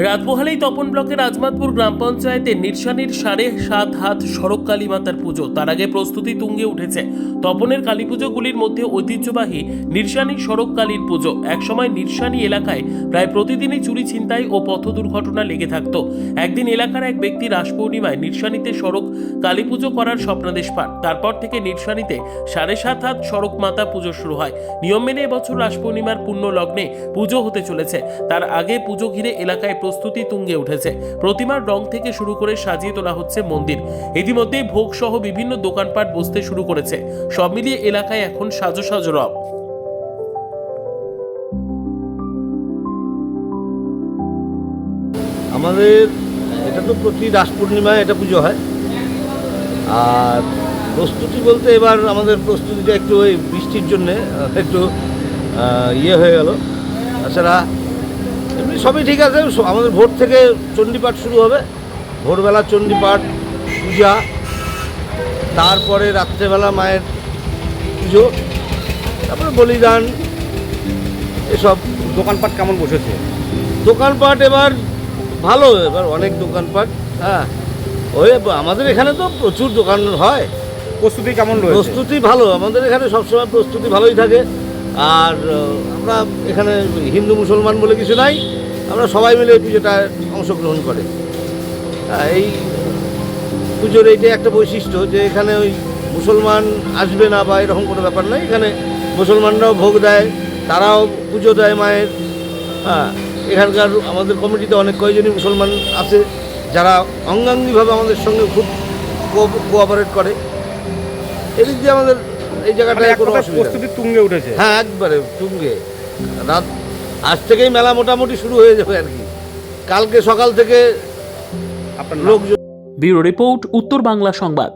রাত পোহালেই তপন ব্লকের আজমাতপুর গ্রাম পঞ্চায়েতের নির্শানীর 7.5 হাত সড়ক কালী মাতার পুজো। তার আগে প্রস্তুতি তুঙ্গে উঠেছে। তপনের কালী পুজোগুলির মধ্যে ঐতিহ্যবাহী নির্শানী সড়ক কালীর পুজো। একসময় নির্শানী এলাকায় প্রায় প্রতিদিনই চুরি ছিনতাই ও পথ দুর্ঘটনা লেগে থাকতো। একদিন এলাকার এক ব্যক্তি রাস পূর্ণিমায় নির্শানীতে সড়ক কালী পুজো করার স্বপ্নাদেশ পান। তারপর থেকে নির্শানীতে 7.5 হাত সড়ক মাতা পুজো শুরু হয়। নিয়ম মেনে এবছর রাস পূর্ণিমার পূর্ণ লগ্নে পুজো হতে চলেছে। তার আগে পুজো ঘিরে এলাকায় প্রস্তুতি তুঙ্গে উঠেছে। প্রতিমার রং থেকে শুরু করে সাজিয়ে তোলা হচ্ছে মন্দির। ইতিমধ্যেই ভোগ সহ বিভিন্ন দোকানপাট বসতে শুরু করেছে। সব মিলিয়ে এলাকায় এখন সাজো সাজো রব। আমাদের এটা তো প্রতি রাস পূর্ণিমায় এটা পুজো হয়। আর প্রস্তুতি বলতে এবার আমাদের প্রস্তুতিটা একটু ওই বৃষ্টির জন্যে একটু ইয়ে হয়ে গেল। তাছাড়া এমনি সবই ঠিক আছে। আমাদের ভোর থেকে চণ্ডীপাঠ শুরু হবে। ভোরবেলা চণ্ডীপাঠ পূজা, তারপরে রাত্রেবেলা মায়ের পুজো, তারপরে বলিদান, এসব। দোকানপাট কেমন বসেছে? দোকানপাট এবার ভালো, এবার অনেক দোকানপাট। হ্যাঁ, ওই আমাদের এখানে তো প্রচুর দোকান হয়। প্রস্তুতি কেমন রয়েছে? প্রস্তুতি ভালো, আমাদের এখানে সবসময় প্রস্তুতি ভালোই থাকে। আর আমরা এখানে হিন্দু মুসলমান বলে কিছু নাই, আমরা সবাই মিলে এই পুজোটায় অংশগ্রহণ করে। এই পুজোর এইটাই একটা বৈশিষ্ট্য যে এখানে ওই মুসলমান আসবে না বা এরকম কোনো ব্যাপার নয়। এখানে মুসলমানরাও ভোগ দেয়, তারাও পুজো দেয় মায়ের। হ্যাঁ, এখানকার আমাদের কমিটিতে অনেক কয়েকজনই মুসলমান আছে যারা অঙ্গাঙ্গিভাবে আমাদের সঙ্গে খুব কোঅপারেট করে। এদিক দিয়ে আমাদের এই জায়গাটায় কোনো অসুবিধা নেই। প্রস্তুতি তুঙ্গে উঠেছে। হ্যাঁ, একবারে তুঙ্গে। রাত আজ থেকেই মেলা মোটামুটি শুরু হয়ে যাবে আর কি। কালকে সকাল থেকে আপনার লোকজন। ব্যুরো রিপোর্ট, উত্তর বাংলা সংবাদ।